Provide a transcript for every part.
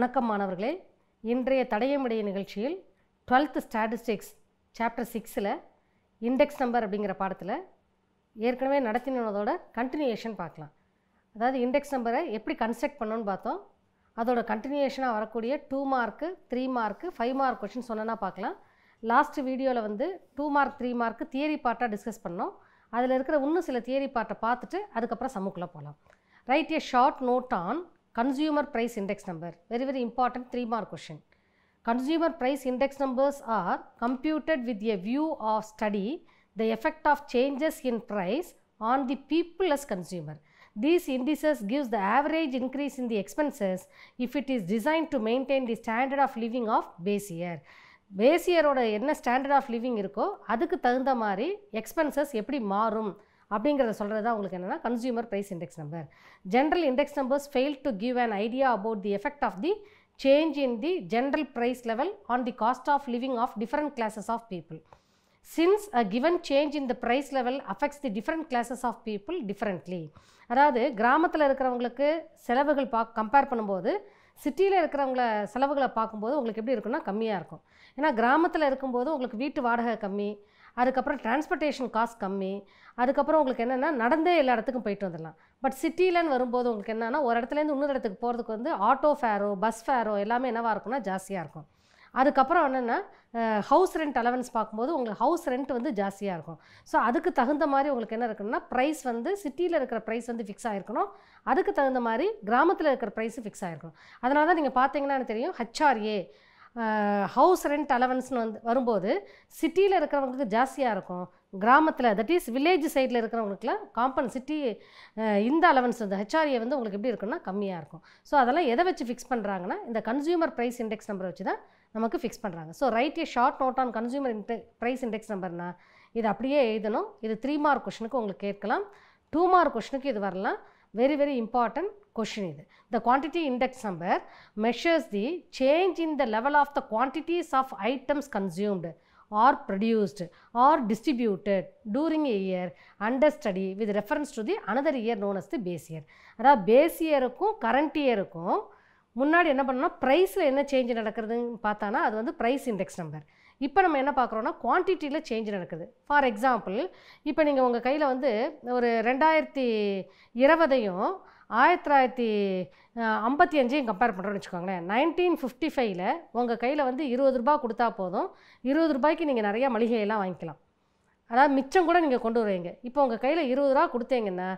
வணக்கம் மாணவர்களே. இன்றைய தடயமுடைய நிகழ்ச்சியில் 12th ஸ்டாட்டிஸ்டிக்ஸ் சாப்டர் 6ல் இண்டெக்ஸ் நம்பர் அப்படிங்கிற பாடத்தில் ஏற்கனவே நடத்தினதோட கண்டினியூஷன் பார்க்கலாம். அதாவது இண்டெக்ஸ் நம்பரை எப்படி கன்ஸ்ட்ரக்ட் பண்ணணும்னு பார்த்தோம். அதோட கண்டினியூஷனாக வரக்கூடிய 2 மார்க்கு 3 மார்க்கு 5 மார்க் கொஷின் சொன்னா பார்க்கலாம். லாஸ்ட் வீடியோவில் வந்து 2 மார்க் 3 மார்க்கு தியரி பார்ட்டாக டிஸ்கஸ் பண்ணோம். அதில் இருக்கிற இன்னும் சில தியரி பார்ட்டை பார்த்துட்டு அதுக்கப்புறம் சம்முக்குள்ளே போகலாம். Right a short note on consumer price index number. Very important 3 mark question. Consumer price index numbers are computed with a view of study the effect of changes in price on the people as consumer. These indices gives the average increase in the expenses if it is designed to maintain the standard of living of base year. Base இயரோட என்ன standard of living இருக்கோ அதுக்கு தகுந்த மாதிரி expenses எப்படி மாறும் அப்படிங்கிறத சொல்கிறது தான் உங்களுக்கு என்னென்னா consumer price index number. General index numbers fail to give an idea about the effect of the change in the general price level on the cost of living of different classes of people. Since a given change in the price level affects the different classes of people differently. அதாவது கிராமத்தில் இருக்கிறவங்களுக்கு செலவுகள் compare பண்ணும்போது சிட்டியில் இருக்கிறவங்கள செலவுகளை பார்க்கும்போது உங்களுக்கு எப்படி இருக்குன்னா கம்மியாக இருக்கும். ஏன்னா கிராமத்தில் இருக்கும்போது உங்களுக்கு வீட்டு வாடகை கம்மி, அதுக்கப்புறம் டிரான்ஸ்போர்ட்டேஷன் காஸ்ட் கம்மி, அதுக்கப்புறம் உங்களுக்கு என்னென்னா நடந்தே எல்லா இடத்துக்கும் போயிட்டு வந்துடலாம். பட் சிட்டியிலன்னு வரும்போது உங்களுக்கு என்னென்னா ஒரு இடத்துலேருந்து இன்னொரு இடத்துக்கு போகிறதுக்கு வந்து ஆட்டோ ஃபேரோ பஸ் ஃபேரோ எல்லாமே என்னவாக இருக்கும்னா ஜாஸ்தியாக இருக்கும். அதுக்கப்புறம் என்னென்னா ஹவுஸ் ரெண்ட் அலவன்ஸ் பார்க்கும்போது உங்களுக்கு ஹவுஸ் ரெண்ட் வந்து ஜாஸ்தியாக இருக்கும். ஸோ அதுக்கு தகுந்த மாதிரி உங்களுக்கு என்ன இருக்குன்னா ப்ரைஸ் வந்து சிட்டியில் இருக்கிற ப்ரைஸ் வந்து ஃபிக்ஸ் ஆகிருக்கணும், அதுக்கு தகுந்த மாதிரி கிராமத்தில் இருக்கிற ப்ரைஸு ஃபிக்ஸ் ஆகிருக்கணும். அதனால தான் நீங்கள் பார்த்தீங்கன்னா தெரியும் HRA ஹவுஸ் ரெண்ட் அலவன்ஸ்னு வந்து வரும்போது சிட்டியில் இருக்கிறவங்களுக்கு ஜாஸ்தியாக இருக்கும், கிராமத்தில் தட் இஸ் வில்லேஜ் சைடில் இருக்கிறவங்களுக்குலாம் சிட்டி இந்த அலவன்ஸ் வந்து HRA வந்து உங்களுக்கு எப்படி இருக்குன்னா கம்மியாக இருக்கும். ஸோ அதெல்லாம் எதை வச்சு ஃபிக்ஸ் பண்ணுறாங்கன்னா இந்த கன்சியூமர் ப்ரைஸ் இண்டெக்ஸ் நம்பரை வச்சு தான் நமக்கு ஃபிக்ஸ் பண்ணுறாங்க. So write a short note on consumer price index நம்பர்னா இது அப்படியே எழுதணும். இது 3 மார்க் கொஷனுக்கு உங்களுக்கு கேட்கலாம், 2 மார்க் கொஷனுக்கு இது வரலாம். very important question இது. The quantity index number measures the change in the level of the quantities of items consumed or produced or distributed during a year under study with reference to the another year known as the base year. அதாவது base இயருக்கும் current இயருக்கும் முன்னாடி என்ன பண்ணோம்னா ப்ரைஸில் என்ன change நடக்கிறதுன்னு பார்த்தானா அது வந்து price index number. இப்போ நம்ம என்ன பார்க்குறோன்னா குவான்டிட்டியில் சேஞ்ச் நடக்குது. ஃபார் எக்ஸாம்பிள் இப்போ நீங்கள் உங்கள் கையில் வந்து ஒரு 2020 1955 கம்பேர் பண்ணுறோன்னு வச்சுக்கோங்களேன். 1955 உங்கள் கையில் வந்து 20 ரூபா கொடுத்தா போதும், 20 ரூபாய்க்கு நீங்கள் நிறையா மளிகையெல்லாம் வாங்கிக்கலாம். அதாவது மிச்சம் கூட நீங்கள் கொண்டு வருவீங்க. இப்போ உங்கள் கையில் 20 ரூபா கொடுத்தீங்கன்னா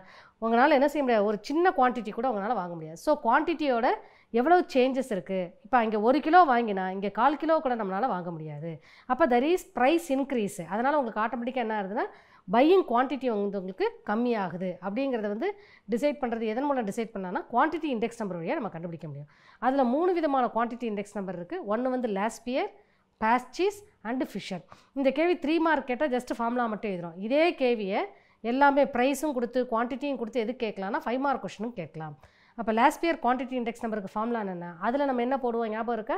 உங்களால் என்ன செய்ய முடியாது, ஒரு சின்ன குவான்டிட்டி கூட உங்களால் வாங்க முடியாது. ஸோ குவான்டிட்டியோட எவ்வளோ சேஞ்சஸ் இருக்குது. இப்போ இங்கே 1 கிலோ வாங்கினா இங்கே 1/4 கிலோ கூட நம்மளால் வாங்க முடியாது. அப்போ தட் இஸ் ப்ரைஸ் இன்க்ரீஸு. அதனால் உங்களுக்கு ஆட்டோமேட்டிக்காக என்ன ஆகுதுன்னா பையிங் குவான்டிட்டி வந்து உங்களுக்கு கம்மியாகுது. அப்படிங்கிறத வந்து டிசைட் பண்ணுறது எதன் மூலம் டிசைட் பண்ணான்னா குவான்டிட்டி இண்டெக்ஸ் நம்பர் வழியாக நம்ம கண்டுபிடிக்க முடியும். அதில் 3 விதமான குவான்டிட்டி இண்டெக்ஸ் நம்பர் இருக்குது. ஒன்று வந்து லாஸ்பியர், பாஸ்சீஸ் அண்டு ஃபிஷர். இந்த கேள்வி 3 மார்க் கேட்டால் ஜஸ்ட் ஃபார்முலா மட்டும் எழுதுகிறோம். இதே கேள்வியை எல்லாமே ப்ரைஸும் கொடுத்து குவான்டிட்டியும் கொடுத்து எது கேட்கலாம்னா 5 மார்க் கொஷனும் கேட்கலாம். அப்போ லாஸ்பியர் குவான்டிட்டி இண்டெக்ஸ் நம்பருக்கு ஃபார்முலா என்ன, அதில் நம்ம என்ன போடுவோம் ஞாபகம் இருக்கா?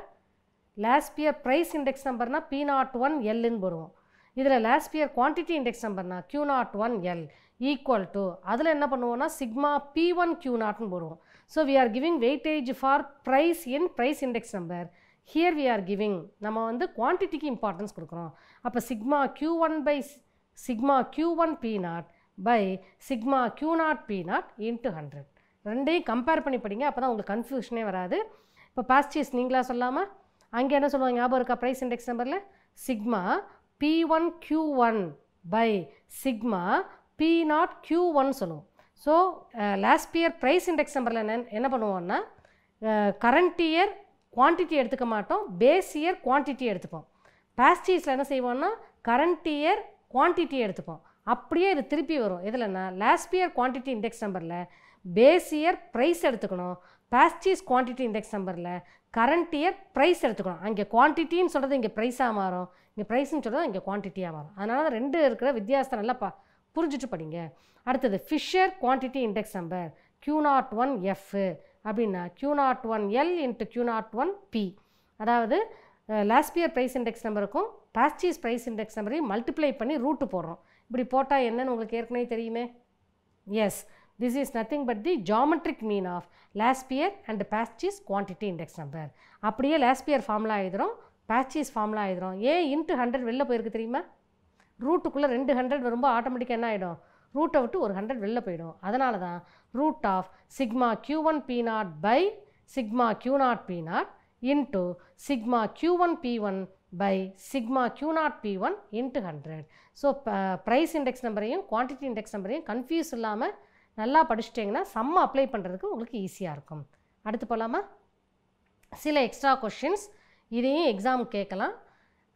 லாஸ்பியர் ப்ரைஸ் இண்டெக்ஸ் நம்பர்னால் P01Lன்னு போடுவோம். இதில் லாஸ்பியர் குவான்டிட்டி இண்டெக்ஸ் நம்பர்னால் Q01L ஈக்குவல் டு அதில் என்ன பண்ணுவோம்னா சிக்மா P1 Q0ன்னு போடுவோம். So we are giving weightage for price in price index number. Here we are giving நம்ம வந்து குவான்டிட்டிக்கு இம்பார்ட்டன்ஸ் கொடுக்குறோம். அப்போ sigma Q1 by sigma Q1 P0 by sigma Q0 P0 into 100. ரெண்டையும் கம்பேர் பண்ணி படிங்க, அப்போ தான் உங்களுக்கு கன்ஃபியூஷனே வராது. இப்போ பாஸ்டீஸ் நீங்களா சொல்லாமல் அங்கே என்ன சொல்லுவாங்க ஞாபகம் இருக்கா? ப்ரைஸ் இண்டெக்ஸ் நம்பரில் sigma P1 Q1 by sigma P0 Q1 சொல்லுவோம். ஸோ லாஸ்பியர் ப்ரைஸ் இண்டெக்ஸ் நம்பரில் என்ன பண்ணுவோம்னா கரண்ட் இயர் குவான்டிட்டி எடுத்துக்க மாட்டோம், பேஸ் இயர் குவான்டிட்டி எடுத்துப்போம். பாஸ்டீஸில் என்ன செய்வோம்னா கரண்ட் இயர் குவான்டிட்டி எடுத்துப்போம். அப்படியே இது திருப்பி வரும். எதுலன்னா லாஸ்பியர் குவான்டிட்டி இண்டெக்ஸ் நம்பரில் பேஸ் இயர் ப்ரைஸ் எடுத்துக்கணும், பாஸ்டீஸ் குவான்டிட்டி இண்டெக்ஸ் நம்பரில் கரண்ட் இயர் ப்ரைஸ் எடுத்துக்கணும். அங்கே குவான்டிட்டின்னு சொல்கிறது இங்கே ப்ரைஸாக மாறும், இங்கே ப்ரைஸ்ன்னு சொல்கிறது இங்கே குவான்டிட்டியாக மாறும். அதனால தான் ரெண்டு இருக்கிற வித்தியாசத்தை நல்லா புரிஞ்சுட்டு படிங்க. அடுத்தது Fisher quantity index number Q01F அப்படின்னா Q01L இன்ட்டு Q01P. அதாவது லாஸ்பியர் ப்ரைஸ் இண்டெக்ஸ் நம்பருக்கும் பாஸ்டீஸ் ப்ரைஸ் இண்டெக்ஸ் நம்பரையும் மல்டிப்ளை பண்ணி ரூட்டு போடுறோம். இப்படி போட்டால் என்னன்னு உங்களுக்கு ஏற்கனவே தெரியுமே. Yes, This is nothing but the geometric mean of last year and past year's quantity index number. அப்படியே last year formula எழுதுறோம், past year's formula எழுதுறோம். ஏன் into 100 வெளில போயிருக்கு தெரியுமா? ரூட்டுக்குள்ளே 200 வரும்போது ஆட்டோமேட்டிக்காக என்ன ஆகிடும்? ரூட்டை விட்டு ஒரு 100 வெளில போயிடும். அதனால தான் root of sigma Q1 P0 by sigma Q0 P0 into sigma Q1 P1 by sigma Q0 P1 into 100. So price index நம்பரையும் குவான்டிட்டி இண்டெக்ஸ் நம்பரையும் கன்ஃபியூஸ் இல்லாமல் நல்லா படிச்சுட்டிங்கன்னா சம்மை அப்ளை பண்ணுறதுக்கு உங்களுக்கு ஈஸியாக இருக்கும். அடுத்து போகலாமா? சில எக்ஸ்ட்ரா கொஷின்ஸ் இதையும் எக்ஸாம் கேட்கலாம்.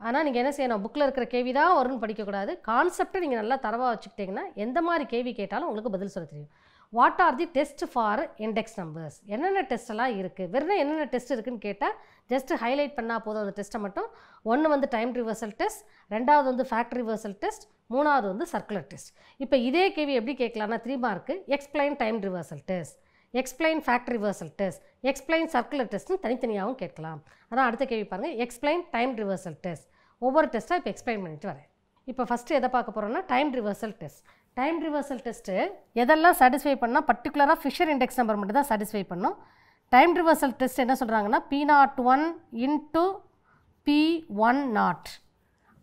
ஆனால் நீங்கள் என்ன செய்யணும், புக்கில் இருக்கிற கேள்வி தான் வரும்னு படிக்கக்கூடாது. கான்செப்டை நீங்கள் நல்லா தரவாக வச்சுக்கிட்டிங்கன்னா எந்த மாதிரி கேள்வி கேட்டாலும் உங்களுக்கு பதில் சொல்ல தெரியும். What are the test for index numbers? என்னென்ன டெஸ்ட்டெல்லாம் இருக்குது? வெறும் என்னென்ன டெஸ்ட் இருக்குதுன்னு கேட்டால் ஜஸ்ட்டு ஹைலைட் பண்ணால் போதும் அந்த டெஸ்ட்டை மட்டும். ஒன்று வந்து டைம் ரிவர்சல் டெஸ்ட், ரெண்டாவது வந்து ஃபேக்ட் ரிவர்சல் டெஸ்ட், மூணாவது வந்து சர்க்குலர் டெஸ்ட். இப்போ இதே கேள்வி எப்படி கேட்கலான்னா 3 மார்க்கு explain time reversal test, explain fact reversal test, explain circular டெஸ்ட்னு தனித்தனியாகவும் கேட்கலாம். அதான் அடுத்த கேள்வி பாருங்கள், எக்ஸ்பிளைன் டைம் ரிவர்சல் டெஸ்ட். ஒவ்வொரு டெஸ்ட்டாக இப்போ எக்ஸ்பிளைன் பண்ணிட்டு வரேன். இப்போ ஃபஸ்ட்டு எதை பார்க்க போகிறோம்னா time reversal test. Time reversal test எதெல்லாம் சாட்டிஸ்ஃபை பண்ணால் பர்டிகுலராக ஃபிஷர் இண்டெக்ஸ் நம்பர் மட்டும் தான் சாட்டிஸ்ஃபை பண்ணும். டைம் ரிவர்சல் டெஸ்ட் என்ன சொல்கிறாங்கன்னா P01 into P10.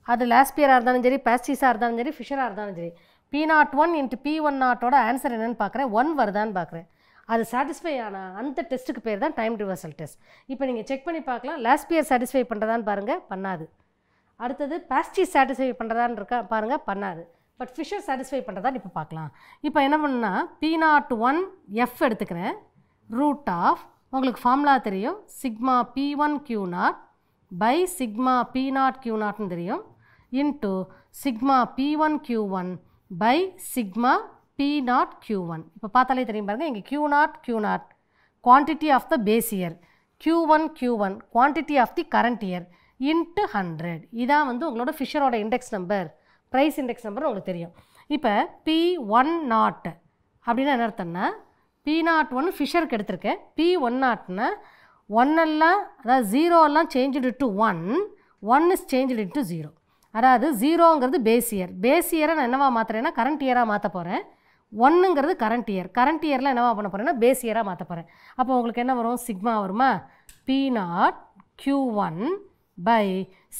அது லாஸ்ட் இயராக இருந்தாலும் சரி, பாஸ்டீஸாக இருந்தாலும் சரி, ஃபிஷராக இருந்தாலும் சரி, P01 into P10 ஆன்சர் என்னென்னு பார்க்குறேன், 1 வருதான்னு பார்க்குறேன். அது சாட்டிஸ்ஃபை ஆனால் அந்த டெஸ்ட்டுக்கு பேர் தான் டைம் ரிவர்சல் டெஸ்ட். இப்போ நீங்கள் செக் பண்ணி பார்க்கலாம், லாஸ்ட் இயர் சாட்டிஸ்ஃபை பண்ணுறதான்னு பாருங்கள், பண்ணாது. அடுத்தது பாஸ்டீஸ் சாட்டிஸ்ஃபை பண்ணுறதான்னு இருக்கா பாருங்கள், பண்ணாது. பட் ஃபிஷர் சாட்டிஸ்ஃபை பண்ணுறதான்னு இப்போ பார்க்கலாம். இப்போ என்ன பண்ணுன்னா P01 F எடுத்துக்கிறேன். ரூட் ஆஃப் உங்களுக்கு ஃபார்முலா தெரியும், sigma P1 Q0 by sigma P0 Q0ன்னு தெரியும், into sigma P1 Q1 by sigma P0 Q1. இப்போ பார்த்தாலே தெரியும் பாருங்கள், இங்கே Q0 quantity of the base year, Q1 quantity of the current year into 100. இதான் வந்து உங்களோட ஃபிஷரோட index number, price index number உங்களுக்கு தெரியும். இப்போ P10 அப்படின்னா என்ன அர்த்தம்னா, P01 ஃபிஷருக்கு எடுத்திருக்கேன், P10னா 1 எல்லாம் அதாவது 0 எல்லாம் change to 1 is change to 0. அதாவது 0ங்கிறது பேஸ் இயர், பேஸ் இயரை நான் என்னவா மாற்றுறேன்னா கரண்ட் இயராக மாற்ற போகிறேன். 1ங்கிறது கரண்ட் இயர், கரண்ட் இயரில் என்னவா பண்ண போகிறேன்னா பேஸ் இயராக மாற்ற போகிறேன். அப்போ உங்களுக்கு என்ன வரும், சிக்மா வருமா, P0 Q1 by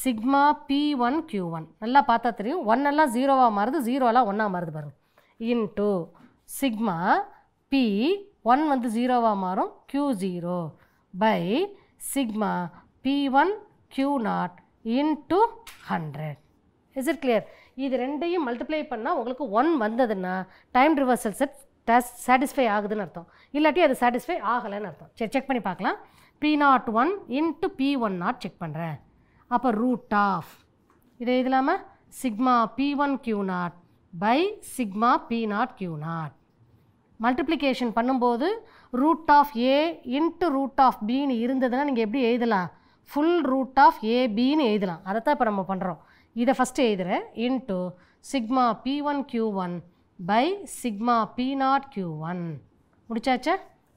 sigma P1 Q1. நல்லா பார்த்தா தெரியும், 1 எல்லாம் 0வாக மாறுது, 0 எல்லாம் 1ஆக மாறுது பாருங்க, இன்ட்டு சிக்மா P1 வந்து 0வாக மாறும், Q0 by sigma P1 Q0 into 100. Is it clear? இது ரெண்டையும் மல்டிப்ளை பண்ணால் உங்களுக்கு 1 வந்ததுன்னா டைம் ரிவர்சல் செட் சாட்டிஸ்ஃபை ஆகுதுன்னு அர்த்தம், இல்லாட்டி அது சாட்டிஸ்ஃபை ஆகலைன்னு அர்த்தம். சரி, செக் பண்ணி பார்க்கலாம். P01 இன்ட்டு P10 செக் பண்ணுறேன். அப்போ ரூட் ஆஃப் இதை இல்லாமல் sigma P1 Q0 by sigma P0 Q0 multiplication பண்ணும்போது root of A into root of பின்னு இருந்ததுன்னா நீங்கள் எப்படி எழுதலாம், ஃபுல் ரூட் ஆஃப் ஏபின்னு எழுதலாம். அதை தான் இப்போ நம்ம பண்ணுறோம். இதை ஃபஸ்ட்டு எழுதுகிறேன், into sigma P1 Q1 by sigma P0 Q1. முடிச்சாச்சா?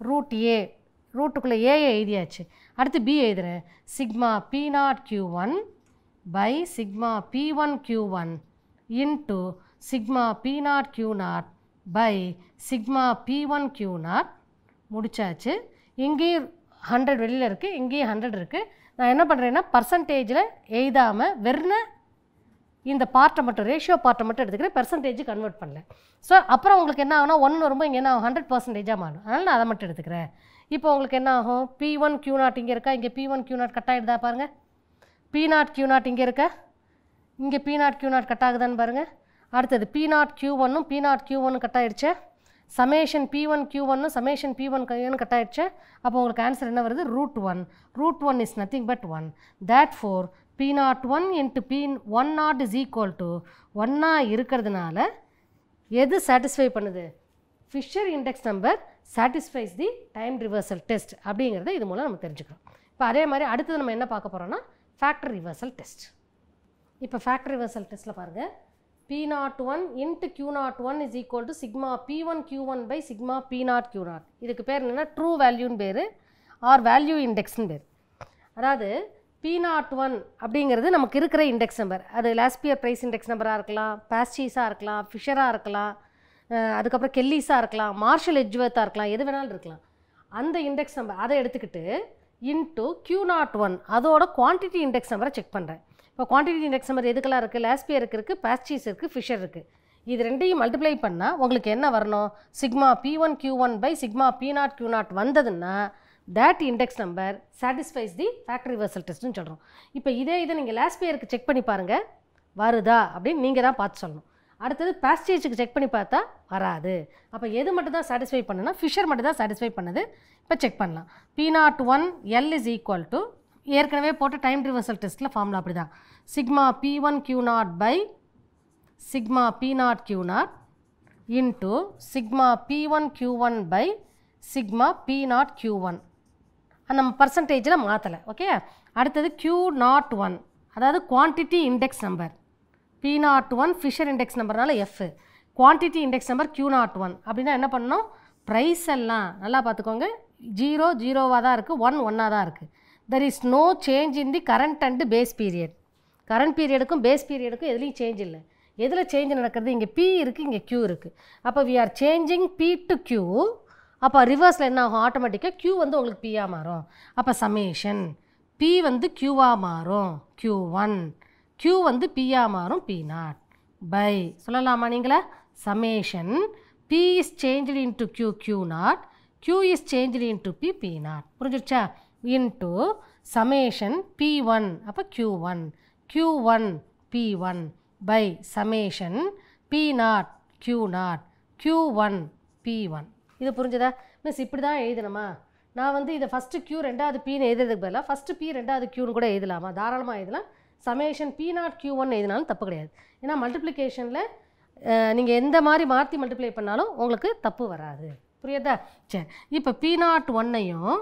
ரூட் ஏ, ரூட்டுக்குள்ளே ஏயை எழுதியாச்சு. அடுத்து பி எழுதுகிறேன், sigma P0 Q1 by sigma P1 Q1 into sigma P0 Q0 by sigma P1 Q0. முடிச்சாச்சு. இங்கேயும் 100 வெளியில் இருக்குது, இங்கேயும் 100 இருக்குது. நான் என்ன பண்ணுறேன்னா பர்சன்டேஜில் எழுதாமல் வெறும் இந்த பார்ட்டை மட்டும், ரேஷியோ பார்ட்டை மட்டும் எடுத்துக்கிறேன், பெர்சன்டேஜ் கன்வெர்ட் பண்ணல. ஸோ அப்புறம் உங்களுக்கு என்ன ஆகுனா 1 வரும்போது இங்கே என்ன ஆகும், 100% மாறும். அதனால் நான் அதை மட்டும் எடுத்துக்கிறேன். இப்போ உங்களுக்கு என்ன ஆகும், P1 Q0 இங்கே இருக்கா, இங்கே P1 Q0 கட் ஆகிடுதா பாருங்கள், P0 Q0 இங்கே இருக்கா, இங்கே P0 Q0 கட் ஆகுதான்னு பாருங்கள். அடுத்தது P0 Q1ம் P0 Q1 கட் ஆகிடுச்சு, summation P1 Q1 summation P1 Q1 cut ஆகிடுச்சு. அப்போ உங்களுக்கு ஆன்சர் என்ன வருது, √1. √1 is nothing but 1. Therefore P01 into P10 is equal to 1 இருக்கிறதுனால எது சாட்டிஸ்ஃபை பண்ணுது, Fisher index number satisfies the time reversal test அப்படிங்கிறத இது மூலம் நம்ம தெரிஞ்சுக்கிறோம். இப்போ அதே மாதிரி அடுத்தது நம்ம என்ன பார்க்க போகிறோம்னா ஃபேக்டர் ரிவர்சல் டெஸ்ட். இப்போ ஃபேக்டர் ரிவர்சல் டெஸ்ட்டில் பாருங்கள், P01 into Q01 is equal to sigma P1 Q1 by sigma P0 Q0. இதுக்கு பேர் என்னென்னா ட்ரூ வேல்யூன்னு பேர், ஆர் வேல்யூ இண்டெக்ஸ்னு பேர். அதாவது P01 அப்படிங்கிறது நமக்கு இருக்கிற இண்டெக்ஸ் நம்பர், அது லாஸ்ட் இயர் ப்ரைஸ் இண்டெக்ஸ் நம்பராக இருக்கலாம், பாஸ்டீஸாக இருக்கலாம், ஃபிஷராக இருக்கலாம், அதுக்கப்புறம் கெல்லிஸாக இருக்கலாம், மார்ஷல் எட்ஜ்வர்த்தாக இருக்கலாம், எது வேணாலும் இருக்கலாம். அந்த இண்டெக்ஸ் நம்பர் அதை எடுத்துக்கிட்டு இன்ட்டு Q01 அதோட குவான்டிட்டி இண்டெக்ஸ் நம்பரை செக் பண்ணுறேன். இப்போ குவான்டிட்டி இண்டெக்ஸ் நம்பர் எதுக்கெல்லாம் இருக்குது? லாஸ்பியருக்கு இருக்குது, பாஸ்டீஸ் இருக்குது, ஃபிஷர் இருக்குது. இது ரெண்டையும் மல்டிப்ளை பண்ணால் உங்களுக்கு என்ன வரணும்? Sigma P1 Q1 by sigma P0 Q0 வந்ததுன்னா that index number satisfies the factory reversal டெஸ்ட்னு சொல்கிறோம். இப்போ இதை நீங்கள் லாஸ்பியருக்கு செக் பண்ணி பாருங்கள், வருதா அப்படின்னு நீங்கள் தான் பார்த்து சொல்லணும். அடுத்தது பாஸ்டேஜுக்கு செக் பண்ணி பார்த்தா வராது. அப்போ எது மட்டும் தான் சாட்டிஸ்ஃபை பண்ணுன்னா ஃபிஷர் மட்டும் தான் சாட்டிஸ்ஃபை பண்ணுது. இப்போ செக் பண்ணலாம். P01 L is equal to ஏற்கனவே போட்ட டைம் ரிவர்சல் டெஸ்ட்டில் ஃபார்முலா அப்படி தான், sigma P1 Q0 by sigma P0 Q0 into sigma P1 Q1 by sigma P0 Q1. நம்ம பர்சன்டேஜில் மாற்றலை. ஓகே. அடுத்தது Q01 அதாவது quantity index number. P01 Fisher index நம்பர்னால F, quantity index number Q01 அப்படின்னா என்ன பண்ணணும்? ப்ரைஸ் எல்லாம் நல்லா பார்த்துக்கோங்க, 0 0வாக தான் இருக்குது, 1 1ஆக தான் இருக்குது. There is no change in the current and base period. Current பீரியடுக்கும் பேஸ் பீரியடுக்கும் எதுலேயும் சேஞ்ச் இல்லை. எதில் சேஞ்ச் நடக்கிறது? இங்கே P இருக்குது, இங்கே Q இருக்குது. அப்போ we are changing P to Q. அப்போ ரிவர்ஸில் என்ன ஆகும்? ஆட்டோமேட்டிக்காக Q வந்து உங்களுக்கு Pயாக மாறும். அப்போ சமேஷன் P வந்து Qவாக மாறும் Q1, Q வந்து Pயாக மாறும் P0 பை சொல்லலாமா நீங்களா? Summation P is changed into Q Q0, Q is changed into P P0. புரிஞ்சிருச்சா? இன்ட்டு சமேஷன் P1 அப்போ Q1, Q1 P1 by summation P0 Q0, Q1 P1. இது புரிஞ்சதா? மிஸ் இப்படி தான் எழுதணுமா? நான் வந்து இதை ஃபஸ்ட்டு Q ரெண்டாவது Pன்னு எழுதுறதுக்கு பதிலாக ஃபஸ்ட்டு P ரெண்டாவது Qன்னு கூட எழுதலாமா? தாராளமாக எழுதலாம். சமேஷன் P0 Q1 எழுதினாலும் தப்பு கிடையாது. ஏன்னா மல்டிப்ளிகேஷனில் நீங்கள் எந்த மாதிரி மாற்றி மல்டிப்ளை பண்ணாலும் உங்களுக்கு தப்பு வராது. புரியுதா? சரி, இப்போ P01ஐயும்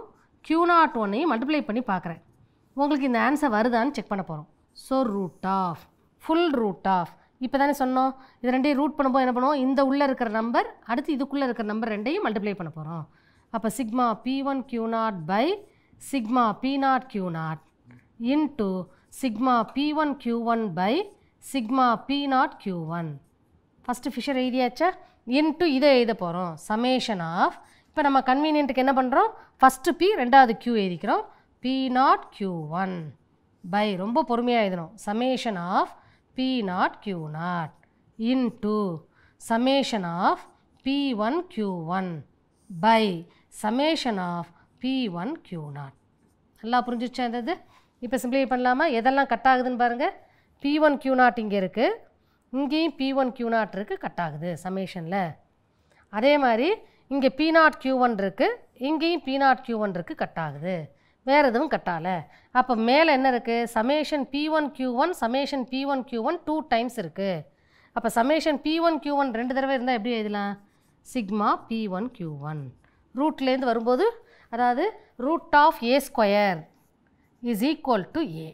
Q01ஐயும் மல்டிப்ளை பண்ணி பார்க்குறேன். உங்களுக்கு இந்த ஆன்சர் வருதான்னு செக் பண்ண போகிறோம். So root of full root of இப்போ தானே சொன்னோம், இது ரெண்டையும் ரூட் பண்ணும்போது என்ன பண்ணுவோம்? இந்த உள்ளே இருக்கிற நம்பர் அடுத்து இதுக்குள்ளே இருக்கிற நம்பர் ரெண்டையும் மல்டிப்ளை பண்ண போகிறோம். அப்போ sigma P1 Q0 by sigma P0 Q0 into sigma P1 Q1 by sigma P0 Q1. First Fisher எழுதியாச்சா? இன்ட்டு இதை எழுத போகிறோம். சமேஷன் ஆஃப் இப்போ நம்ம கன்வீனியன்ட்டுக்கு என்ன பண்ணுறோம்? ஃபஸ்ட்டு P ரெண்டாவது Q எழுதிக்கிறோம். P0 Q1 பை ரொம்ப பொறுமையாக எழுதணும். Summation of P0 Q0 into summation of P1 Q1 by summation of P1 Q0. நல்லா புரிஞ்சிச்சா இது? இப்போ சிம்பிளை பண்ணலாமா? எதெல்லாம் கட் ஆகுதுன்னு பாருங்கள். P1 Q0 இங்கே இருக்குது, இங்கேயும் P1 Q0 இருக்குது, கட் ஆகுது சமேஷனில். அதே மாதிரி இங்கே P0 Q1 இருக்குது, இங்கேயும் P0 Q1 இருக்குது, கட் ஆகுது. வேறு எதுவும் கட்டால. அப்போ மேலே என்ன இருக்குது? Summation P1 Q1 summation P1 Q1 2 times இருக்குது. அப்போ சமேஷன் P1 Q1 2 தடவை இருந்தால் எப்படி எழுதலாம்? சிக்மா P1 Q1 ரூட்லேருந்து வரும்போது, அதாவது root of A square is equal to A.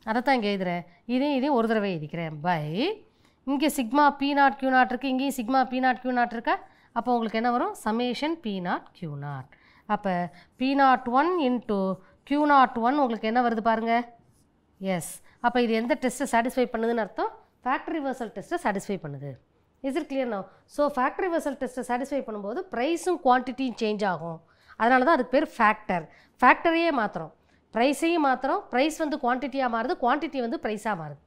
அதை தான் இங்கே எழுதுகிறேன். இதையும் ஒரு தடவை எழுதிக்கிறேன். பை இங்கே சிக்மா P0 Q0 இருக்குது, இங்கேயும் சிக்மா P0 Q0 இருக்கா? அப்போ உங்களுக்கு என்ன வரும்? Summation P0 Q0. அப்போ P01 இன்ட்டு Q01 உங்களுக்கு என்ன வருது பாருங்கள்? எஸ். அப்போ இது எந்த டெஸ்ட்டை சாட்டிஸ்ஃபை பண்ணுதுன்னு அர்த்தம்? ஃபேக்டரி ரிவர்சல் டெஸ்ட்டை சாட்டிஸ்ஃபை பண்ணுது. Is it clear now? So factory reversal டெஸ்ட்டை சாட்டிஸ்ஃபை பண்ணும்போது ப்ரைஸும் குவான்டிட்டியும் சேஞ்ச் ஆகும். அதனால தான் அதுக்கு பேர் ஃபேக்டர். ஃபேக்டரியே மாற்றுறோம், ப்ரைஸையும் மாற்றுறோம். ப்ரைஸ் வந்து குவான்டிட்டியாக மாறுது, குவான்டிட்டி வந்து ப்ரைஸாக மாறுது.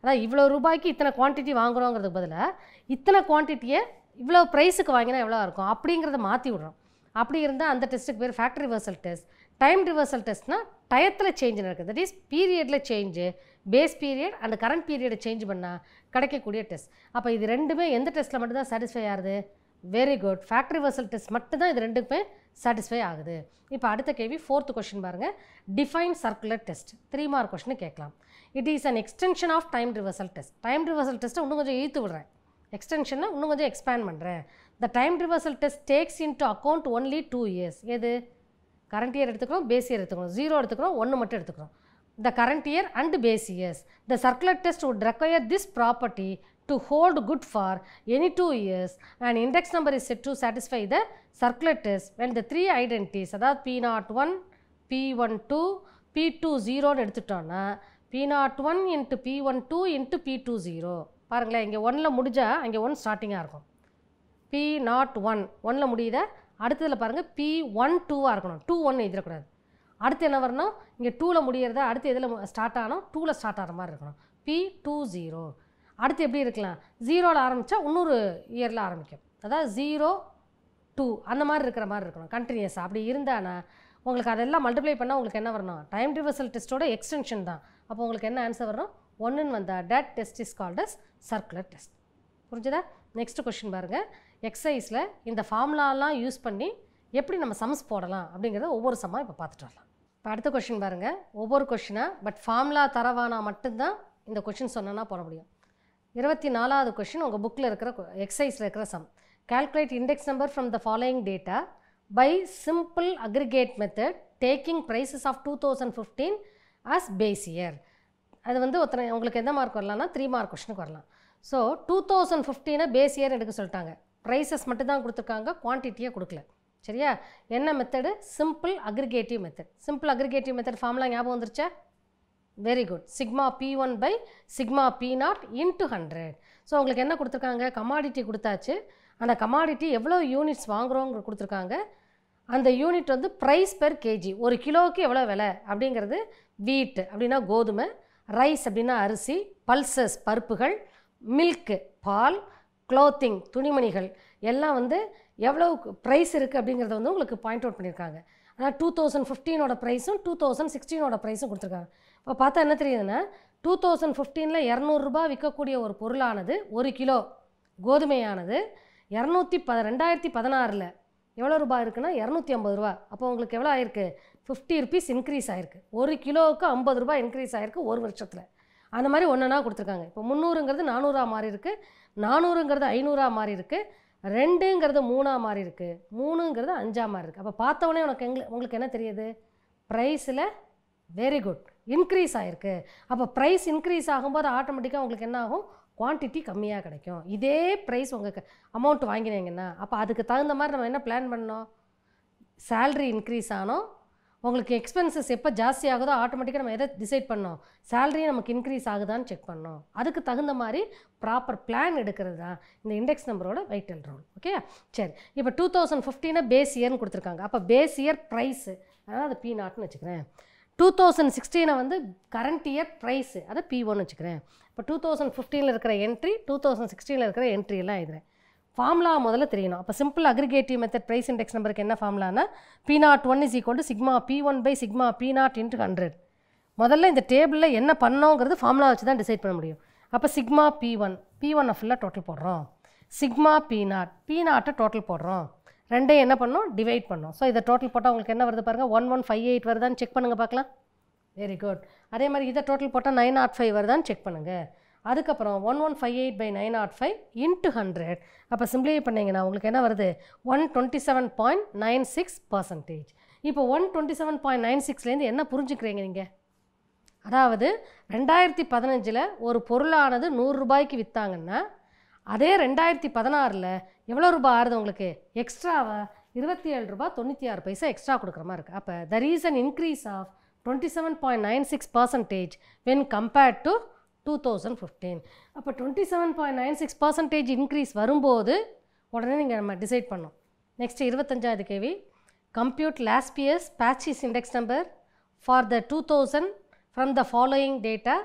அதான் இவ்வளோ ரூபாய்க்கு இத்தனை குவான்டிட்டி வாங்குகிறோங்கிறதுக்கு பதிலாக இத்தனை குவான்டிட்டியை இவ்வளோ ப்ரைஸுக்கு வாங்கினா எவ்வளோ இருக்கும் அப்படிங்கிறத மாற்றி விடுறோம். அப்படி இருந்தால் அந்த டெஸ்ட்டுக்கு பேர் factory reversal test. Time reversal டெஸ்ட்னால் டயத்தில் சேஞ்ச் நடக்குது, தட் இஸ் பீரியடில் change, base period and current பீரியடை சேஞ்ச் பண்ணால் கிடைக்கக்கூடிய டெஸ்ட். அப்போ இது ரெண்டுமே எந்த டெஸ்ட்டில் மட்டும்தான் சாட்டிஸ்ஃபை ஆகுது? Very good, factory reversal test மட்டும்தான் இது ரெண்டுக்குமே சாட்டிஸ்ஃபை ஆகுது. இப்போ அடுத்த கேள்வி 4th கொஸ்டின் பாருங்கள். Define circular test 3 mark question கேட்கலாம். It is an extension of time reversal test. Time reversal டெஸ்ட்டை இன்னும் கொஞ்சம் இழுத்து விடுறேன், எக்ஸ்டென்ஷனை இன்னும் கொஞ்சம் எக்ஸ்பேண்ட் பண்ணுறேன். The time reversal test takes into account only 2 years. எது? கரண்ட் இயர் எடுத்துக்கிறோம், பேஸ் இயர் எடுத்துக்கிறோம், 0 எடுத்துக்கிறோம், 1 மட்டும் எடுத்துக்கிறோம். The current year and base years. த circular test would require this property to hold good for any 2 years. An index number is said to satisfy the circular test when the 3 identities, அதாவது P01, P12, P20 எடுத்துட்டோன்னா P01 into P12 into P20. பாருங்களேன், இங்கே 1ல் முடிஞ்சால் அங்கே 1 ஸ்டார்டிங்காக இருக்கும். P01 1ல் முடியுதா, அடுத்ததில் பாருங்கள் P12 இருக்கணும், 21 எழுதிடக்கூடாது. அடுத்து என்ன வரணும், இங்கே 2ல் முடியறதா, அடுத்து எதில் ஸ்டார்ட் ஆகணும், 2ல் ஸ்டார்ட் ஆகிற மாதிரி இருக்கணும். P20. அடுத்து எப்படி இருக்கலாம், 0ல் ஆரம்பித்தா இன்னொரு இயரில் ஆரம்பிக்கும், அதாவது 0 2 அந்த மாதிரி இருக்கிற மாதிரி இருக்கணும் கண்டினியூஸாக. அப்படி இருந்தானா உங்களுக்கு அதெல்லாம் மல்டிப்ளை பண்ணால் உங்களுக்கு என்ன வரணும், டைம் ரிவர்சல் டெஸ்ட்டோட எக்ஸ்டென்ஷன் தான். அப்போ உங்களுக்கு என்ன ஆன்சர் வரணும், 1ன்னு வந்தால் that test is called as circular test. புரிஞ்சுதா? நெக்ஸ்ட் கொஷின் பாருங்கள். எக்ஸசைஸில் இந்த ஃபார்முலாலாம் யூஸ் பண்ணி எப்படி நம்ம சம்ஸ் போடலாம் அப்படிங்கிறத ஒவ்வொரு சம்மாக இப்போ பார்த்துட்டு வரலாம். இப்போ அடுத்த கொஷின் பாருங்கள். ஒவ்வொரு கொஷினாக பட் ஃபார்முலா தரவானா மட்டும்தான் இந்த கொஷின் சொன்னோன்னா போட முடியும். 24வது கொஷின் உங்கள் புக்கில் இருக்கிற எக்ஸசைஸில் இருக்கிற some. Calculate index number from the following data by simple aggregate method taking prices of 2015 as base year. அது வந்து உங்களுக்கு எந்த மார்க் வரலாம்னா 3 மார்க் கொஷனுக்கு வரலாம். ஸோ 2015 பேஸ் இயர் எடுக்க சொல்லிட்டாங்க, ப்ரைஸஸ் மட்டும் தான் கொடுத்துருக்காங்க, குவான்டிட்டியாக கொடுக்கல. சரியா? என்ன method, simple aggregative method. Simple aggregative method formula ஞாபகம் வந்துருச்சா? Very good. Sigma P1 by sigma P0 into 100. So உங்களுக்கு என்ன கொடுத்துருக்காங்க, கமாடிட்டி கொடுத்தாச்சு. அந்த கமாடிட்டி எவ்வளோ யூனிட்ஸ் வாங்குகிறோங்க கொடுத்துருக்காங்க. அந்த யூனிட் வந்து ப்ரைஸ் பெர் கேஜி, ஒரு கிலோவுக்கு எவ்வளோ விலை அப்படிங்கிறது. வீட் அப்படின்னா கோதுமை, ரைஸ் அப்படின்னா அரிசி, பல்சஸ் பருப்புகள், மில்க்கு பால், க்ளோத்திங் துணிமணிகள் எல்லாம் வந்து எவ்வளோ ப்ரைஸ் இருக்குது அப்படிங்கிறத வந்து உங்களுக்கு பாயிண்ட் அவுட் பண்ணியிருக்காங்க. ஆனால் 2015ஓட ப்ரைஸும் 2016ஓட ப்ரைஸும் கொடுத்துருக்காங்க. இப்போ பார்த்தா என்ன தெரியுதுன்னா, 2015ல் 200 ரூபா விற்கக்கூடிய ஒரு பொருளானது, ஒரு கிலோ கோதுமையானது 2016ல் எவ்வளோ ரூபா இருக்குன்னா 250 ரூபா. அப்போ உங்களுக்கு எவ்வளோ ஆயிருக்கு, 50 ருபீஸ் இன்க்ரீஸ் ஆகிருக்கு. ஒரு கிலோவுக்கு 50 ரூபா இன்க்ரீஸ் ஆகிருக்கு ஒரு வருஷத்தில். அந்த மாதிரி ஒன்றுனா கொடுத்துருக்காங்க. இப்போ 300ங்கிறது 400 மாறி இருக்குது, 400ங்கிறது 500 மாறி இருக்குது, 2ங்கிறது 3 மாறி இருக்குது, 3ங்கிறது 5 மாறி இருக்குது. அப்போ பார்த்தவொடனே உங்களுக்கு என்ன தெரியுது, ப்ரைஸில் வெரி குட் இன்க்ரீஸ் ஆகிருக்கு. அப்போ ப்ரைஸ் இன்க்ரீஸ் ஆகும்போது ஆட்டோமேட்டிக்காக உங்களுக்கு என்ன ஆகும், குவான்டிட்டி கம்மியாக கிடைக்கும். இதே ப்ரைஸ் உங்கள் அமௌண்ட் வாங்கினீங்கன்னா அப்போ அதுக்கு தகுந்த மாதிரி நம்ம என்ன பிளான் பண்ணோம், சேல்ரி இன்க்ரீஸ் ஆனோம், உங்களுக்கு எக்ஸ்பென்சஸ் எப்போ ஜாஸ்தி ஆகுதோ ஆட்டோமேட்டிக்காக நம்ம எதை டிசைட் பண்ணோம், சேலரி நமக்கு இன்க்ரீஸ் ஆகுதான்னு செக் பண்ணோம். அதுக்கு தகுந்த மாதிரி ப்ராப்பர் பிளான் எடுக்கிறது தான் இந்த இண்டெக்ஸ் நம்பரோட வைட்டல் ரோல். ஓகே, சரி. இப்போ 2015 பேஸ் இயர்னு கொடுத்துருக்காங்க. அப்போ பேஸ் இயர் ப்ரைஸு, அதனால் அது P0ன்னு வச்சுக்கிறேன். 2016 வந்து கரண்ட் இயர் ப்ரைஸு, அதை P1 வச்சுக்கிறேன். இப்போ 2015 இருக்கிற என்ட்ரி, 2016 இருக்கிற என்ட்ரி எல்லாம் எழுதுறேன். ஃபார்முலா முதல்ல தெரியணும். அப்போ simple aggregative method price index நம்பருக்கு என்ன ஃபார்முலானா, P01 is equal to sigma P1 by sigma P0 into 100. முதல்ல இந்த டேபிளில் என்ன பண்ணோங்கிறது ஃபார்முலா வச்சு தான் டிசைட் பண்ண முடியும். அப்போ சிக்மா P1 ஃபுல்லாக டோட்டல் போடுறோம், சிக்மா P0 டோட்டல் போடுறோம், ரெண்டையும் என்ன பண்ணோம், டிவைட் பண்ணோம். ஸோ இதை டோட்டல் போட்டால் உங்களுக்கு என்ன வருது பாருங்கள், 1158 வருதான்னு செக் பண்ணுங்கள் பார்க்கலாம். Very good. அதே மாதிரி இதை டோட்டல் போட்டால் 905 வருதான்னு செக் பண்ணுங்கள். அதுக்கப்புறம் 1158 பை 905 இன்ட்டு 100. அப்போ சிம்பிளிஃபை பண்ணிங்கன்னா உங்களுக்கு என்ன வருது, 127.96%. இப்போ 127.96லேருந்து என்ன புரிஞ்சுக்கிறீங்க நீங்கள், அதாவது 2015 ஒரு பொருளானது 100 ரூபாய்க்கு விற்றாங்கன்னா அதே 2016 எவ்வளோ ரூபாய் ஆறுது உங்களுக்கு, எக்ஸ்ட்ராவாக 27 ரூபா 96 பைசா எக்ஸ்ட்ரா கொடுக்குற மாதிரி இருக்குது. அப்போ there is an increase of 27.96% when compared to 2015. அப்போ 27.96% இன்க்ரீஸ் வரும்போது உடனே நீங்கள் நம்ம டிசைட் பண்ணோம். நெக்ஸ்ட் 25வது கேள்வி. Compute last years Paasche's index number for the 2000 from the following data.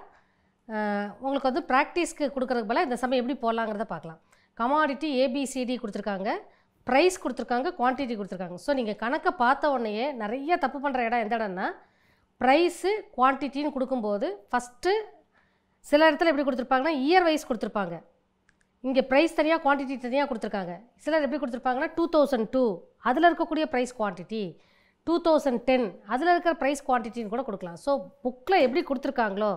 உங்களுக்கு வந்து ப்ராக்டிஸ்க்கு கொடுக்குறதுக்கு பதிலாக இந்த சமயம் எப்படி போடலாங்கிறத பார்க்கலாம். கமாடிட்டி ABCD கொடுத்துருக்காங்க, ப்ரைஸ் கொடுத்துருக்காங்க, குவான்டிட்டி கொடுத்துருக்காங்க. ஸோ நீங்கள் கணக்கை பார்த்த உடனேயே நிறைய தப்பு பண்ணுற இடம் எந்த இடம்னா, ப்ரைஸு குவான்டிட்டின்னு கொடுக்கும்போது ஃபஸ்ட்டு சில இடத்துல எப்படி கொடுத்துருப்பாங்கன்னா இயர் வைஸ் கொடுத்துருப்பாங்க. இங்கே ப்ரைஸ் தனியாக குவான்டிட்டி தனியாக கொடுத்துருக்காங்க. சிலர் எப்படி கொடுத்துருப்பாங்கன்னா 2002 அதில் இருக்கக்கூடிய ப்ரைஸ் குவான்டிட்டி, 2010 அதில் இருக்கிற ப்ரைஸ் குவான்டிட்டின்னு கூட கொடுக்கலாம். ஸோ புக்கில் எப்படி கொடுத்துருக்காங்களோ,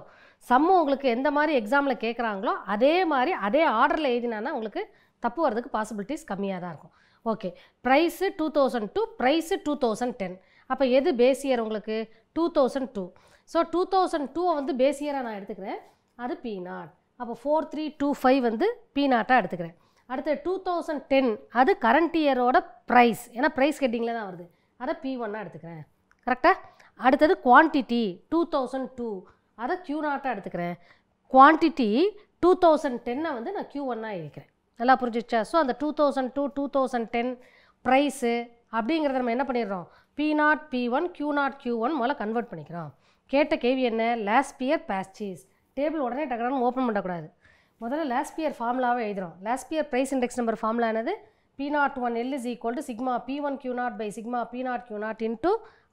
சம்மு உங்களுக்கு எந்த மாதிரி எக்ஸாமில் கேட்குறாங்களோ அதே மாதிரி அதே ஆர்டரில் எழுதினான்னா உங்களுக்கு தப்பு வர்றதுக்கு பாசிபிலிட்டிஸ் கம்மியாக தான் இருக்கும். Okay, price 2002, price 2010. அப்போ எது பேஸ் இயர் உங்களுக்கு, 2002. ஸோ 2002 வந்து பேஸ் இயராக நான் எடுத்துக்கிறேன், அது P0. அப்போ 4325 வந்து P0 எடுத்துக்கிறேன். அடுத்து 2010 அது கரண்ட் இயரோட ப்ரைஸ், ஏன்னா ப்ரைஸ் ஹெட்டிங்கில் தான் வருது, அதை P1 எடுத்துக்கிறேன். கரெக்டாக? அடுத்தது குவான்டிட்டி 2002 அதை Q0 எடுத்துக்கிறேன். குவான்டிட்டி 2010 வந்து நான் Q1 இருக்கிறேன். நல்லா புரிஞ்சிச்சா? ஸோ அந்த 2002 2010 ப்ரைஸு அப்படிங்கிறத நம்ம என்ன பண்ணிடுறோம், P0 P1 Q0 Q1 முதல்ல கன்வெர்ட் பண்ணிக்கிறோம். கேட்ட கேள்வி என்ன, லாஸ்ட் இயர் பர்ச்சேஸ். டேபிள் உடனே டக்குனு ஓப்பன் பண்ணக்கூடாது. முதல்ல லாஸ்ட் இயர் ஃபார்முலாவே எழுதுகிறோம். Last year price index number formula என்னது, P01L is equal to sigma P1 Q0 by sigma P0 Q0 into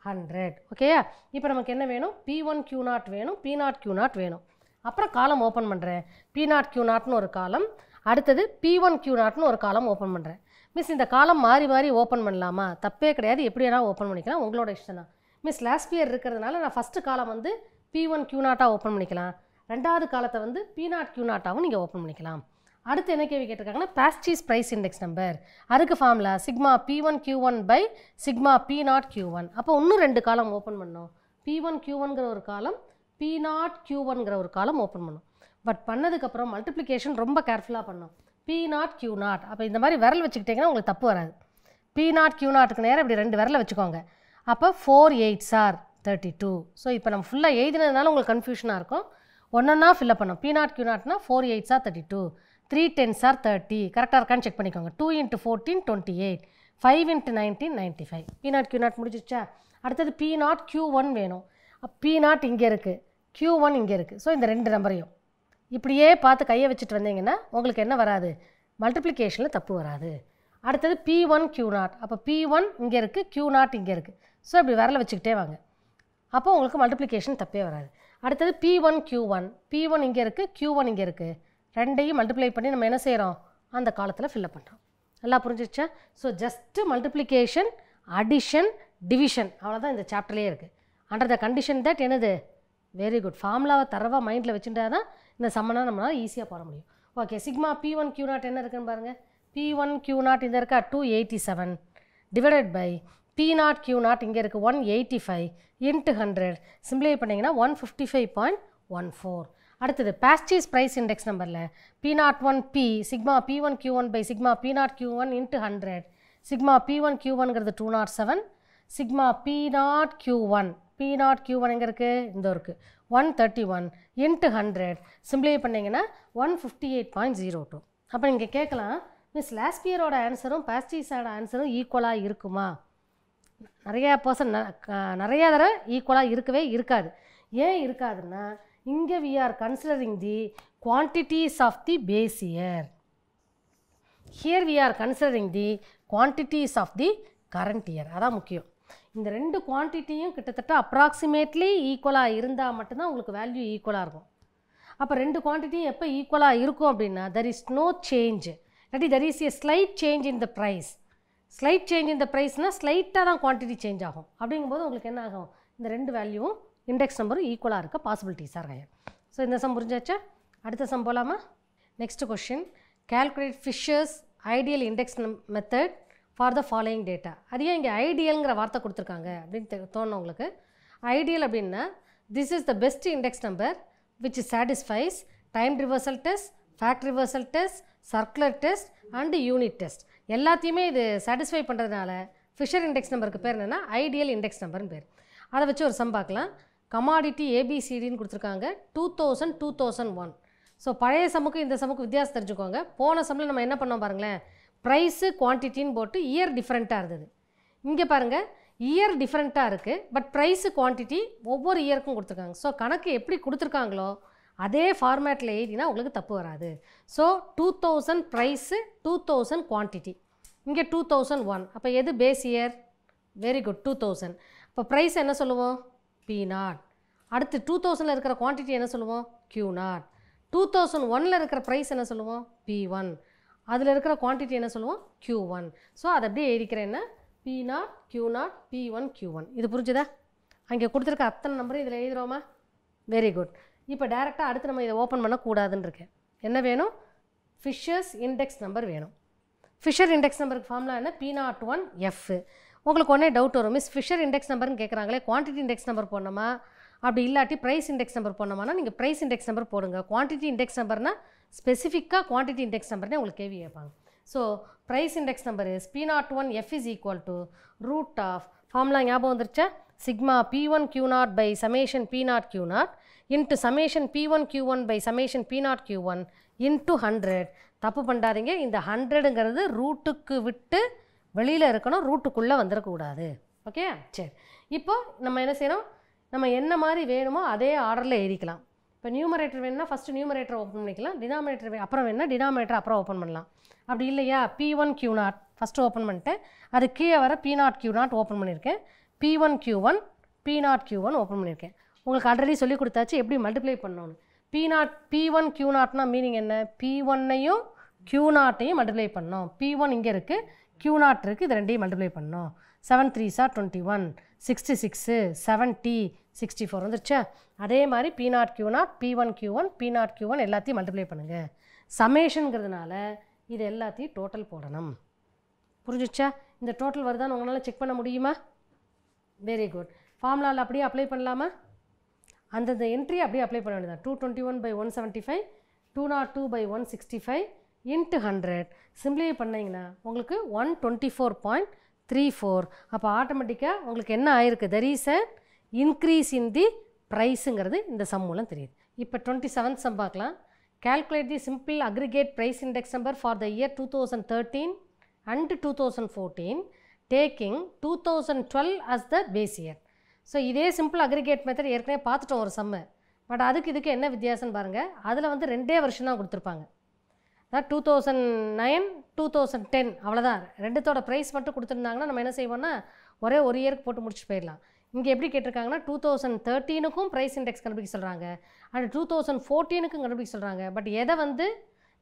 100. ஓகேயா? இப்போ நமக்கு என்ன வேணும், P1 Q0 வேணும், P0 Q0 வேணும். அப்புறம் காலம் ஓப்பன் பண்ணுறேன். P0 Q0னு ஒரு காலம், அடுத்தது P1 Q0னு ஒரு காலம் ஓப்பன் பண்ணுறேன். மிஸ் இந்த காலம் மாறி மாறி ஓப்பன் பண்ணலாமா? தப்பே கிடையாது, எப்படி வேணால் ஓப்பன் பண்ணிக்கலாம், உங்களோட இஷ்டம் தான். மிஸ் லாஸ்ட் இயர் இருக்கிறதுனால நான் ஃபஸ்ட்டு காலம் வந்து P1 Q0 ஓப்பன் பண்ணிக்கலாம், ரெண்டாவது காலத்தை வந்து P0 Q0 நீங்கள் ஓப்பன் பண்ணிக்கலாம். அடுத்து என்ன கேள்வி கேட்டிருக்காங்கன்னா, பர்ச்சேஸ் ப்ரைஸ் இண்டெக்ஸ் நம்பர், அதுக்கு formula sigma P1 Q1 by sigma P0 Q1. அப்போ இன்னும் ரெண்டு காலம் ஓப்பன் பண்ணோம். P1 Q1ங்கிற ஒரு காலம், P0 Q1ங்கிற ஒரு காலம் ஓப்பன் பண்ணோம். பட் பண்ணதுக்கப்புறம் மல்டிப்ளிகேஷன் ரொம்ப கேர்ஃபுல்லாக பண்ணோம். P0 Q0. அப்போ இந்த மாதிரி விரல் வச்சுக்கிட்டிங்கன்னா உங்களுக்கு தப்பு வராது. P0 Q0க்கு நேரம் இப்படி ரெண்டு விரலை வச்சுக்கோங்க. அப்போ 4 8s are 32. ஸோ இப்போ நம்ம ஃபுல்லாக எழுதினதுனால உங்களுக்கு கன்ஃபியூஷனாக இருக்கும். ஒன்றா ஃபில்லப் பண்ணோம். P0 Q0னா 4 8s are 32, 3 10s are 30. கரெக்டாக இருக்கான்னு செக் பண்ணிக்கோங்க. 2 × 14 28, 5 × 19 95. P0 Q0 முடிஞ்சிச்சா? அடுத்தது P0 Q1 வேணும். P0 இங்கே இருக்குது, Q1 இங்கே இருக்குது. ஸோ இந்த ரெண்டு நம்பரையும் இப்படியே பார்த்து கையை வச்சுட்டு வந்தீங்கன்னா உங்களுக்கு என்ன வராது, மல்டிப்ளிகேஷனில் தப்பு வராது. அடுத்தது P1 Q0. அப்போ P1 இங்கே இருக்குது, Q0 இங்கே இருக்குது. ஸோ இப்படி விரலை வச்சுக்கிட்டே வாங்க, அப்போ உங்களுக்கு மல்டிப்ளிகேஷன் தப்பே வராது. அடுத்தது P1 Q1. P1 இங்கே இருக்குது, Q1 இங்கே இருக்குது. ரெண்டையும் மல்டிப்ளை பண்ணி நம்ம என்ன செய்கிறோம், அந்த காலத்தில் ஃபில்லப் பண்ணுறோம். நல்லா புரிஞ்சிச்சா? So just multiplication, addition, division, அவ்வளோதான் இந்த சாப்டர்லேயே இருக்குது. அண்டர் த கண்டிஷன் தட் என்னது, வெரி குட், ஃபார்முலாவை தரவாக மைண்டில் வச்சுட்டா தான் இந்த சம்மனா நம்மளால் ஈஸியாக போட முடியும். ஓகே, சிக்மா P1 Q0 என்ன இருக்குன்னு பாருங்கள். P1 Q0 இந்த இருக்கா 287 டிவைடட் பை P0 Q0 இங்கே இருக்குது 185 இன்ட்டு 100. சிம்பிளை பண்ணிங்கன்னா 155.14. அடுத்தது பர்ச்சேஸ் ப்ரைஸ் இண்டெக்ஸ் நம்பரில் P01P sigma P1 Q1 by sigma P0 Q1 into 100. Sigma P1 Q1ங்கிறது 207, sigma P0 Q1, P0 Q1 எங்கே இருக்குது, இந்த இருக்குது 131 இன்ட்டு 100. சிம்பிளை பண்ணிங்கன்னா 158.02. அப்போ நீங்கள் கேட்கலாம், மிஸ் லாஸ்ட் இயரோட ஆன்சரும் பர்ச்சேஸோட ஆன்சரும் ஈக்குவலாக இருக்குமா? நிறையா தடவை ஈக்குவலாக இருக்கவே இருக்காது. ஏன் இருக்காதுன்னா, இங்கே we are considering the quantities of the base year. Here we are considering the quantities of the current year. அதான் முக்கியம். இந்த ரெண்டு குவான்டிட்டியும் கிட்டத்தட்ட அப்ராக்சிமேட்லி ஈக்குவலாக இருந்தால் மட்டும்தான் உங்களுக்கு வேல்யூ ஈக்குவலாக இருக்கும். அப்போ ரெண்டு குவான்டிட்டியும் எப்போ ஈக்குவலாக இருக்கும் அப்படின்னா, there is no change, இல்லாட்டி there is a slight change in the price. Slide change இந்த ப்ரைஸ்னால் ஸ்லைட்டாக தான் குவான்டிட்டி சேஞ்ச் ஆகும். அப்படிங்கும்போது உங்களுக்கு என்ன ஆகும், இந்த ரெண்டு வேல்யூவும் இண்டெக்ஸ் நம்பரும் ஈக்குவலாக இருக்க பாசிபிலிட்டிஸாக இருக்காங்க. ஸோ இந்த சம் புரிஞ்சாச்சா? அடுத்த சம் போகலாமா? Next question, calculate Fisher's ideal index method for the following data. அது ஏன் இங்கே ஐடியல்ங்கிற வார்த்தை கொடுத்துருக்காங்க அப்படின்னு தோணும் உங்களுக்கு. ஐடியல் அப்படின்னா, this is the best index number which satisfies time reversal test, fact reversal test, circular test and unit test. எல்லாத்தையுமே இது சாட்டிஸ்ஃபை பண்ணுறதுனால ஃபிஷர் இண்டெக்ஸ் நம்பருக்கு பேர் என்னென்னா ஐடியல் இண்டெக்ஸ் நம்பர்னு பேர். அதை வச்சு ஒரு சம் பார்க்கலாம். கமாடிட்டி ஏபிசிடின்னு கொடுத்துருக்காங்க 2000 2001. ஸோ பழைய சம்முக்கு இந்த சம்முக்கு வித்தியாசம் தெரிஞ்சுக்கோங்க. போன சம்மில் நம்ம என்ன பண்ணோம் பாருங்களேன், ப்ரைஸு குவான்டிட்டின்னு போட்டு இயர் டிஃப்ரெண்ட்டாக இருந்தது. இங்கே பாருங்கள், இயர் டிஃப்ரெண்ட்டாக இருக்குது, பட் ப்ரைஸு குவான்டிட்டி ஒவ்வொரு இயருக்கும் கொடுத்துருக்காங்க. ஸோ கணக்கு எப்படி கொடுத்துருக்காங்களோ அதே ஃபார்மேட்டில் எழுதினா உங்களுக்கு தப்பு வராது. ஸோ 2000 ப்ரைஸு, 2000 குவான்டிட்டி, இங்கே 2001. அப்போ எது பேஸ் இயர்? Very good, 2000. இப்போ ப்ரைஸ் என்ன சொல்லுவோம், P0. அடுத்து 2000ல் இருக்கிற குவான்டிட்டி என்ன சொல்லுவோம், Q0. 2001ல் இருக்கிற ப்ரைஸ் என்ன சொல்லுவோம், P1. அதில் இருக்கிற குவான்டிட்டி என்ன சொல்லுவோம், Q1. ஸோ அதை அப்படியே எழுதிக்கிறேன்னா P0 Q0 P1 Q1. இது புரிஞ்சுதா? அங்கே கொடுத்துருக்க அத்தனை நம்பரும் இதில் எழுதுகிறோமா? Very good. இப்போ டேரெக்டாக அடுத்து நம்ம இதை ஓப்பன் பண்ணக்கூடாதுன்னு இருக்கேன். என்ன வேணும், ஃபிஷர்ஸ் இண்டெக்ஸ் நம்பர் வேணும். ஃபிஷர் இண்டெக்ஸ் நம்பருக்கு ஃபார்முலா என்ன, P01F. உங்களுக்கு ஒன்றே டவுட் வரும், மிஸ் ஃபிஷர் இண்டெக்ஸ் நம்பர்னு கேட்குறாங்களே, குவான்டிட்டி இண்டெக்ஸ் நம்பர் போடணுமா, அப்படி இல்லாட்டி ப்ரைஸ் இண்டெக்ஸ் நம்பர் போடணுமானா நீங்கள் ப்ரைஸ் இண்டெக்ஸ் நம்பர் போடுங்க. குவான்டிட்டி இண்டெக்ஸ் நம்பர்னால் ஸ்பெசிஃபிக்காக குவான்டிட்டி இண்டெக்ஸ் நம்பர்னே உங்களுக்கு கேள்வி கேட்பாங்க. So price index number is P01F is equal to root of, formula ஞாபகம் வந்துருச்சா, sigma P1 Q0 by summation P0 Q0 into summation P1 Q1 by summation P0 Q1 into 100. தப்பு பண்ணாதீங்க, இந்த 100ங்கிறது ரூட்டுக்கு விட்டு வெளியில் இருக்கணும், ரூட்டுக்குள்ளே வந்துடக்கூடாது. ஓகே, சரி. இப்போ நம்ம என்ன செய்யணும், நம்ம என்ன மாதிரி வேணுமோ அதே ஆர்டரில் எழுதிக்கலாம். இப்போ நியூமரேட்டர் வேணும்னா ஃபஸ்ட்டு நியூமரேட்டர் ஓப்பன் பண்ணிக்கலாம், டினாமினேட்டர் அப்புறம் வேணும்னா டினாமினேட்டர் அப்புறம் ஓப்பன் பண்ணலாம். அப்படி இல்லையா, P1 Q0 ஃபஸ்ட்டு ஓப்பன் பண்ணிட்டேன், அது கீழே வர P0 Q0 ஓப்பன் பண்ணியிருக்கேன், P1 Q1 P0 Q1 open பண்ணியிருக்கேன். உங்களுக்கு ஆல்ரெடி சொல்லி கொடுத்தாச்சு எப்படி மல்டிப்ளை பண்ணணும்னு. P1 Q0னா மீனிங் என்ன, P1ஐயும் Q0ஐயும் மல்டிப்ளை பண்ணோம். P1 இங்கே இருக்குது, Q0 இருக்குது, இது ரெண்டையும் மல்டிப்ளை பண்ணோம். 7 3s are 21, 66, 70, 64 வந்துருச்சா. அதே மாதிரி P0 Q0 P1 Q1 P0 Q1 எல்லாத்தையும் மல்டிப்ளை பண்ணுங்கள். சமேஷனுங்கிறதுனால இது எல்லாத்தையும் டோட்டல் போடணும். புரிஞ்சிச்சா? இந்த டோட்டல் வருதான்னு உங்களால் செக் பண்ண முடியுமா? Very good. ஃபார்முலாவில் அப்படியே அப்ளை பண்ணலாமா? அந்தந்த என்ட்ரி அப்படியே அப்ளை பண்ண வேண்டியதான். 221/175, 202/165 இன்ட்டு 100 சிம்பிளை பண்ணிங்கன்னா உங்களுக்கு 124.34. அப்போ ஆட்டோமேட்டிக்காக உங்களுக்கு என்ன ஆயிருக்கு, there is a increase in the ப்ரைஸுங்கிறது இந்த சம் மூலம் தெரியுது. இப்போ 27th சம் பார்க்கலாம். Calculate the simple aggregate price index number for the year 2013 and 2014 taking 2012 as the base year. So இதே சிம்பிள் அக்ரிகேட் மெத்தட் ஏற்கனவே பார்த்துட்டோம் ஒரு சம்மு. பட் அதுக்கு இதுக்கு என்ன வித்தியாசம்னு பாருங்கள். அதில் வந்து 2 வருஷம் தான் கொடுத்துருப்பாங்க. அதான் 2009 2010 அவ்வளோதான். ரெண்டுத்தோட ப்ரைஸ் மட்டும் கொடுத்துருந்தாங்கன்னா நம்ம என்ன செய்வோம்னா ஒரே ஒரு இயருக்கு போட்டு முடிச்சுட்டு போயிடலாம். இங்கே எப்படி கேட்டிருக்காங்கன்னா 2013க்கும் ப்ரைஸ் இண்டெக்ஸ் கண்டுபிடிக்க சொல்கிறாங்க, அண்ட் 2014க்கும் கண்டுபிடிக்க சொல்கிறாங்க. பட் எதை வந்து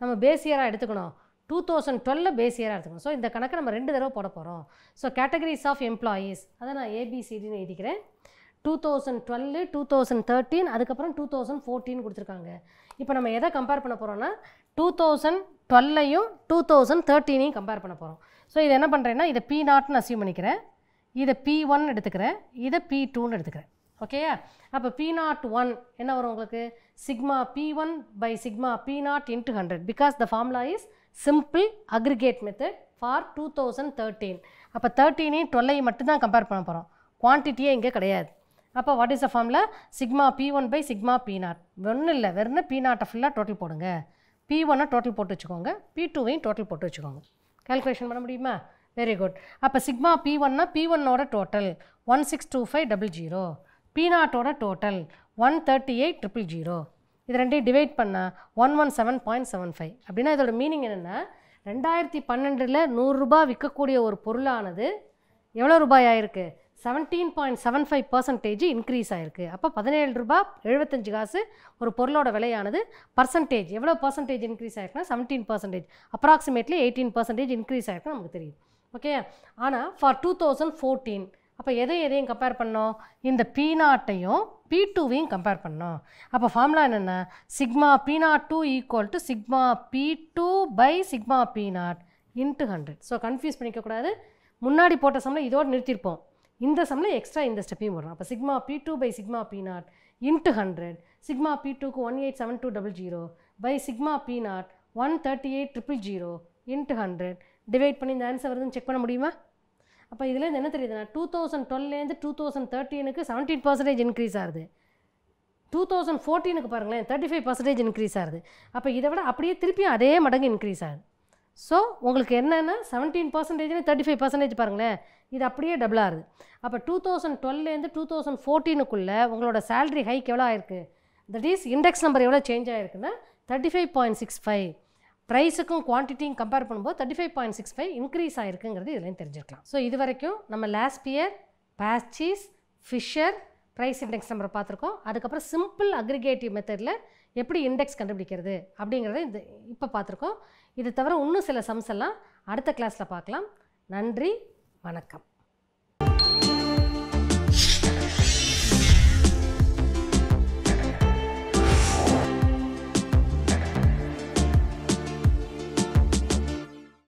நம்ம பேஸ் இயராக எடுத்துக்கணும், 2012 பேஸ் இயராக எடுத்துக்கணும். ஸோ இந்த கணக்கை நம்ம 2 தடவை போட போகிறோம். ஸோ கேட்டகரிஸ் ஆஃப் எம்ப்ளாயீஸ் அதை நான் ABCDன்னு எழுதிக்கிறேன். 2012 2013 அதுக்கப்புறம் 2014 கொடுத்துருக்காங்க. இப்போ நம்ம எதை கம்பேர் பண்ண போகிறோம்னா 2012ஐயும் 2013ஐயும் கம்பேர் பண்ண போகிறோம். ஸோ இதை என்ன பண்ணுறேன்னா இதை P0ன்னு அசியூம் பண்ணிக்கிறேன், இதை P1 எடுத்துக்கிறேன், இதை P2ன்னு எடுத்துக்கிறேன். ஓகேயா? அப்போ P01 என்ன வரும் உங்களுக்கு, sigma P1 by sigma P0 into 100 because the formula is simple aggregate method for 2013. அப்போ 13ஐயும் 12ஐயும் மட்டும்தான் கம்பேர் பண்ண போகிறோம், குவான்டிட்டியே இங்கே கிடையாது. அப்போ what is the formula, sigma P1 by sigma P0. ஒன்றும் இல்லை, வெறும் P0 ஃபுல்லாக டோட்டல் போடுங்க, P1 டோட்டல் போட்டு வச்சுக்கோங்க, P2வையும் டோட்டல் போட்டு வச்சுக்கோங்க. கால்குலேஷன் பண்ண முடியுமா? Very good. அப்போ சிக்மா P1னா P1ஓட டோட்டல் 162,500, P0ஓட டோட்டல் 138,000. இது ரெண்டையும் டிவைட் பண்ணால் 117.75. அப்படின்னா இதோட மீனிங் என்னென்னா 2012 100 விற்கக்கூடிய ஒரு பொருளானது எவ்வளோ ரூபாய் ஆயிருக்கு, 17.75% இன்க்ரீஸ் ஆகிருக்கு. அப்போ 17 ரூபாய் 75 காசு ஒரு பொருளோட விலையானது பர்சன்டேஜ் எவ்வளோ பர்சன்டேஜ் இன்க்ரீஸ் ஆகிருக்குன்னா 17%, அப்ராக்சிமேட்லி 18% இன்க்ரீஸ் ஆகிருக்கு நமக்கு தெரியுது. ஓகே. ஆனால் ஃபார் 2014 அப்போ எதையும் கம்பேர் பண்ணோம், இந்த P0ஐயும் P2வையும் கம்பேர் பண்ணோம். அப்போ ஃபார்முலா என்னென்னா sigma P02 equal to sigma P2 by sigma P0 into 100. So confuse பண்ணிக்கக்கூடாது, முன்னாடி போட்ட சம்மில் இதோடு நிறுத்திருப்போம், இந்த சம்மில் எக்ஸ்ட்ரா இந்த ஸ்டெப்பையும் போடுறோம். அப்போ sigma P2 by sigma P0 into 100, sigma P2க்கு 187,200 by sigma P0 138,000 into 100 divide பண்ணி இந்த ஆன்சர் வருதுன்னு செக் பண்ண முடியுமா? அப்போ இதுலேருந்து என்ன தெரியுதுன்னா 2012லேருந்து 2013க்கு 17% இன்க்ரீஸ் ஆகுது, 2014க்கு பாருங்களேன் 35% இன்க்ரீஸ் ஆகுது. அப்போ இதை விட அப்படியே திருப்பியும் அதே மடங்கு இன்க்ரீஸ் ஆகுது. ஸோ உங்களுக்கு என்னென்னா 17% 35% பாருங்களேன், இது அப்படியே டபுள் ஆகுது. அப்போ 2012லேருந்து 2014க்குள்ளே உங்களோட சேலரி ஹைக் எவ்வளோ ஆயிருக்கு, தட் இஸ் இண்டெக்ஸ் நம்பர் எவ்வளோ சேஞ்ச் ஆகிருக்குன்னா 35.65. ப்ரைஸுக்கும் குவான்டிட்டியும் கம்பேர் பண்ணும்போது 35.65 இன்க்ரீஸ் ஆகிருக்குங்கிறது இதுலேயும் தெரிஞ்சுக்கலாம். ஸோ இது வரைக்கும் நம்ம லாஸ்பியர், பாஸ்சீஸ், ஃபிஷர் ப்ரைஸ் இண்டெக்ஸ் நம்பரை பார்த்துருக்கோம். அதுக்கப்புறம் சிம்பிள் அக்ரிகேட்டிவ் மெத்தடில் எப்படி இண்டெக்ஸ் கண்டுபிடிக்கிறது அப்படிங்கிறத இப்போ பார்த்துருக்கோம். இது தவிர இன்னும் சில சம்ஸ் எல்லாம் அடுத்த கிளாஸில் பார்க்கலாம். நன்றி, வணக்கம்.